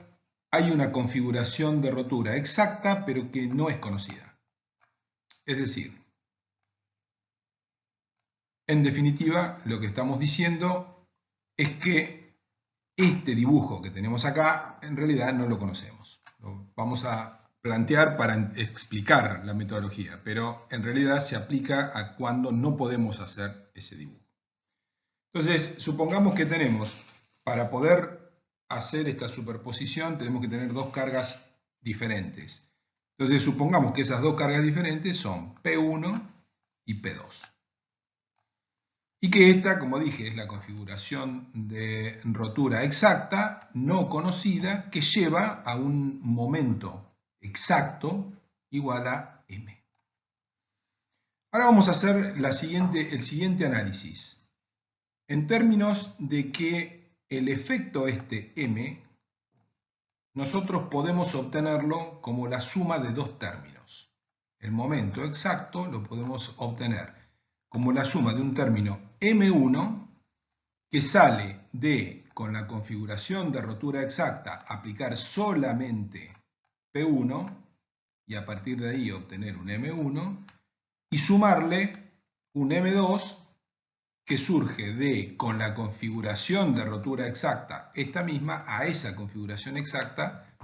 hay una configuración de rotura exacta, pero que no es conocida. Es decir, en definitiva, lo que estamos diciendo es que este dibujo que tenemos acá, en realidad no lo conocemos. Lo vamos a plantear para explicar la metodología, pero en realidad se aplica a cuando no podemos hacer ese dibujo. Entonces, supongamos que tenemos, para poder hacer esta superposición, tenemos que tener dos cargas diferentes. Entonces, supongamos que esas dos cargas diferentes son P1 y P2. Y que esta, como dije, es la configuración de rotura exacta, no conocida, que lleva a un momento exacto igual a M. Ahora vamos a hacer el siguiente análisis. En términos de que el efecto este M, nosotros podemos obtenerlo como la suma de dos términos. El momento exacto lo podemos obtener como la suma de un término M1 que sale de, con la configuración de rotura exacta, aplicar solamente P1 y a partir de ahí obtener un M1 y sumarle un M2 que surge de, con la configuración de rotura exacta, esta misma, a esa configuración exacta,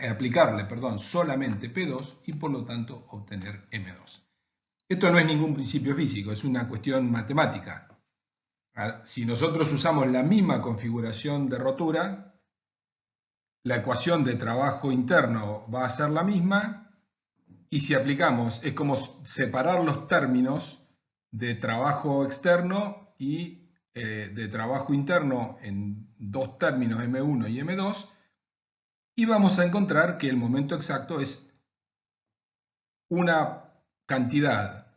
aplicarle solamente P2 y por lo tanto obtener M2. Esto no es ningún principio físico, es una cuestión matemática. Si nosotros usamos la misma configuración de rotura, la ecuación de trabajo interno va a ser la misma, y si aplicamos, es como separar los términos de trabajo externo y de trabajo interno en dos términos M1 y M2, y vamos a encontrar que el momento exacto es una cantidad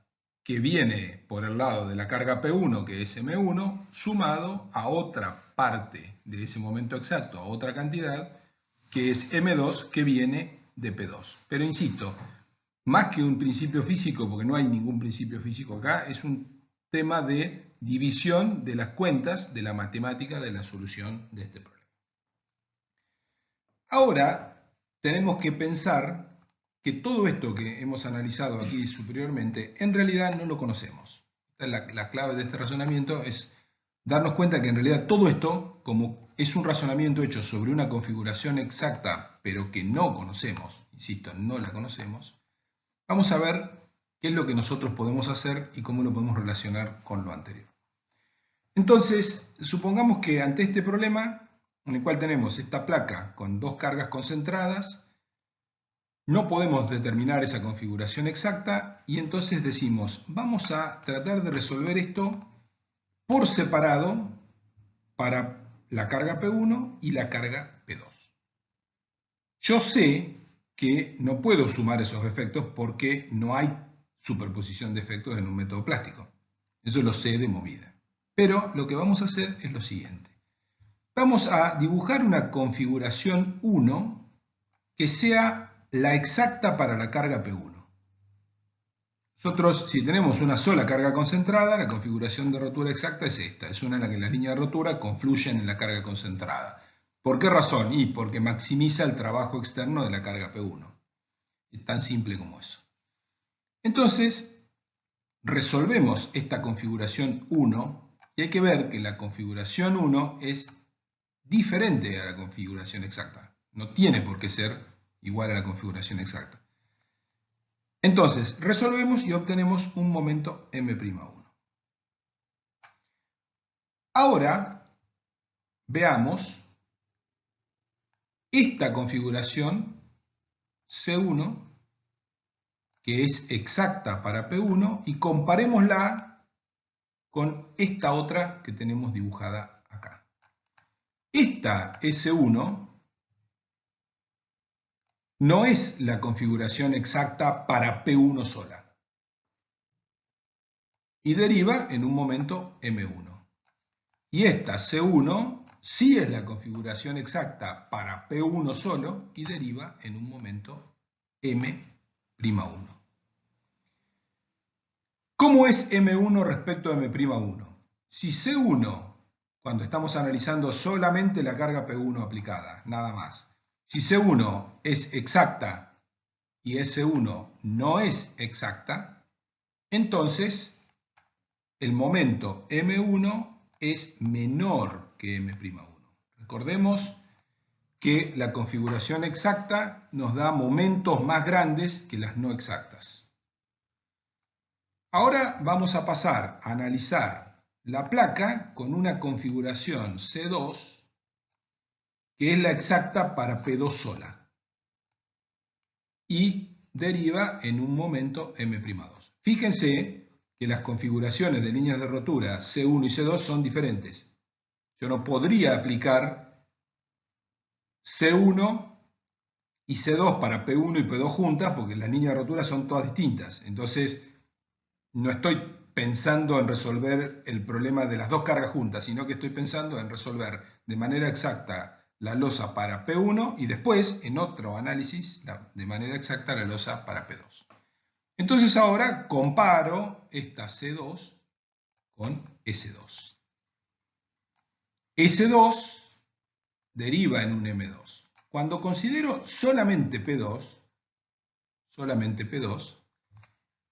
que viene por el lado de la carga P1, que es M1, sumado a otra parte de ese momento exacto, a otra cantidad, que es M2, que viene de P2. Pero insisto, más que un principio físico, porque no hay ningún principio físico acá, es un tema de división de las cuentas de la matemática de la solución de este problema. Ahora tenemos que pensar que todo esto que hemos analizado aquí superiormente, en realidad no lo conocemos. La clave de este razonamiento es darnos cuenta que en realidad todo esto, como es un razonamiento hecho sobre una configuración exacta, pero que no conocemos, insisto, no la conocemos, vamos a ver qué es lo que nosotros podemos hacer y cómo lo podemos relacionar con lo anterior. Entonces, supongamos que ante este problema, en el cual tenemos esta placa con dos cargas concentradas, no podemos determinar esa configuración exacta y entonces decimos, vamos a tratar de resolver esto por separado para la carga P1 y la carga P2. Yo sé que no puedo sumar esos efectos porque no hay superposición de efectos en un método plástico. Eso lo sé de movida. Pero lo que vamos a hacer es lo siguiente. Vamos a dibujar una configuración 1 que sea la exacta para la carga P1. Nosotros, si tenemos una sola carga concentrada, la configuración de rotura exacta es esta. Es una en la que las líneas de rotura confluyen en la carga concentrada. ¿Por qué razón? Y porque maximiza el trabajo externo de la carga P1. Es tan simple como eso. Entonces, resolvemos esta configuración 1 y hay que ver que la configuración 1 es diferente a la configuración exacta. No tiene por qué ser igual a la configuración exacta. Entonces, resolvemos y obtenemos un momento M'1. Ahora, veamos esta configuración C1, que es exacta para P1, y comparémosla con esta otra que tenemos dibujada acá. Esta S1 no es la configuración exacta para P1 sola y deriva en un momento M1. Y esta C1 sí es la configuración exacta para P1 solo y deriva en un momento M'1. ¿Cómo es M1 respecto a M'1? Si C1, cuando estamos analizando solamente la carga P1 aplicada, nada más, si C1 es exacta y S1 no es exacta, entonces el momento M1 es menor que M'1. Recordemos que la configuración exacta nos da momentos más grandes que las no exactas. Ahora vamos a pasar a analizar la placa con una configuración C2, que es la exacta para P2 sola, y deriva en un momento M'2. Fíjense que las configuraciones de líneas de rotura C1 y C2 son diferentes. Yo no podría aplicar C1 y C2 para P1 y P2 juntas porque las líneas de rotura son todas distintas. Entonces, no estoy pensando en resolver el problema de las dos cargas juntas, sino que estoy pensando en resolver de manera exacta la losa para P1 y después, en otro análisis, de manera exacta la losa para P2. Entonces ahora comparo esta C2 con S2. S2 deriva en un M2. Cuando considero solamente P2,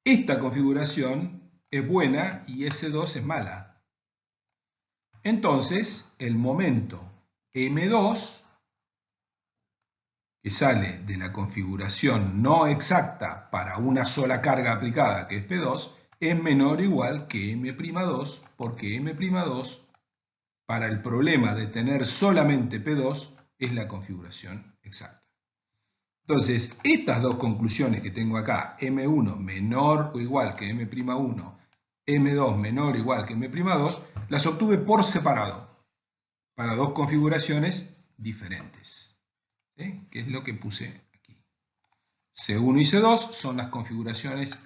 esta configuración es buena y S2 es mala. Entonces, el momento M2, que sale de la configuración no exacta para una sola carga aplicada, que es P2, es menor o igual que M'2, porque M'2, para el problema de tener solamente P2, es la configuración exacta. Entonces, estas dos conclusiones que tengo acá, M1 menor o igual que M'1, M2 menor o igual que M'2, las obtuve por separado, para dos configuraciones diferentes, ¿sí? Que es lo que puse aquí. C1 y C2 son las configuraciones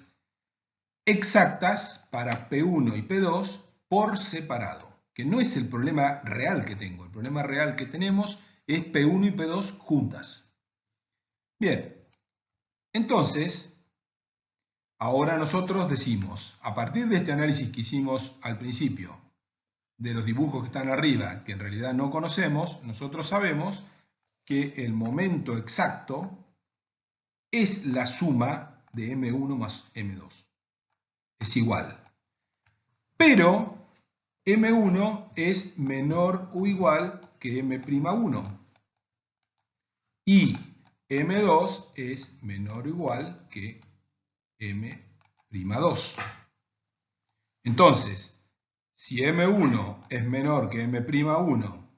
exactas para P1 y P2 por separado, que no es el problema real que tengo. El problema real que tenemos es P1 y P2 juntas. Bien, entonces, ahora nosotros decimos, a partir de este análisis que hicimos al principio, de los dibujos que están arriba, que en realidad no conocemos, nosotros sabemos que el momento exacto es la suma de M1 más M2. Es igual. Pero M1 es menor o igual que M'1. Y M2 es menor o igual que M'2. Entonces, si M1 es menor que M'1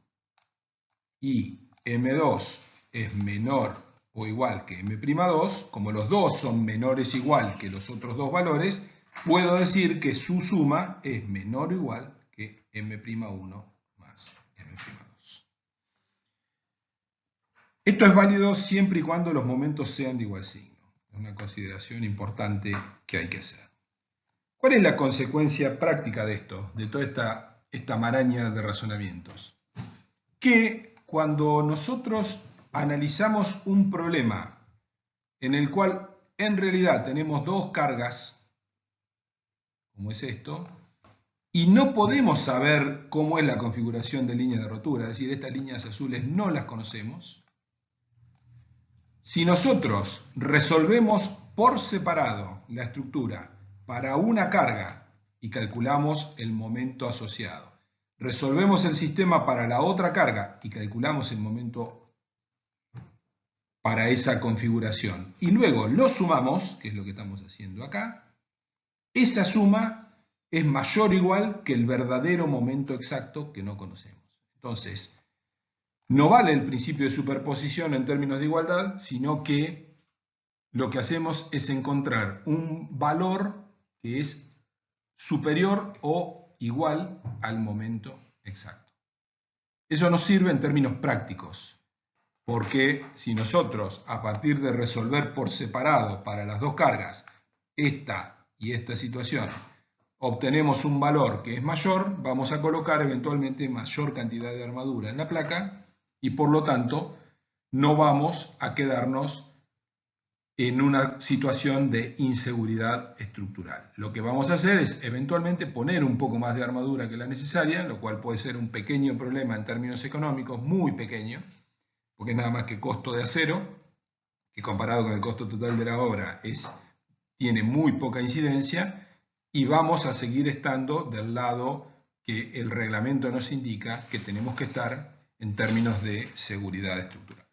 y M2 es menor o igual que M'2, como los dos son menores o igual que los otros dos valores, puedo decir que su suma es menor o igual que M'1 más M'2. Esto es válido siempre y cuando los momentos sean de igual signo. Es una consideración importante que hay que hacer. ¿Cuál es la consecuencia práctica de esto, de toda esta maraña de razonamientos? Que cuando nosotros analizamos un problema en el cual en realidad tenemos dos cargas, como es esto, y no podemos saber cómo es la configuración de línea de rotura, es decir, estas líneas azules no las conocemos, si nosotros resolvemos por separado la estructura para una carga y calculamos el momento asociado, resolvemos el sistema para la otra carga y calculamos el momento para esa configuración y luego lo sumamos, que es lo que estamos haciendo acá, esa suma es mayor o igual que el verdadero momento exacto que no conocemos. Entonces, no vale el principio de superposición en términos de igualdad, sino que lo que hacemos es encontrar un valor que es superior o igual al momento exacto. Eso nos sirve en términos prácticos, porque si nosotros, a partir de resolver por separado para las dos cargas, esta y esta situación, obtenemos un valor que es mayor, vamos a colocar eventualmente mayor cantidad de armadura en la placa, y por lo tanto no vamos a quedarnos en una situación de inseguridad estructural. Lo que vamos a hacer es eventualmente poner un poco más de armadura que la necesaria, lo cual puede ser un pequeño problema en términos económicos, muy pequeño, porque es nada más que costo de acero, que comparado con el costo total de la obra tiene muy poca incidencia, y vamos a seguir estando del lado que el reglamento nos indica que tenemos que estar en términos de seguridad estructural.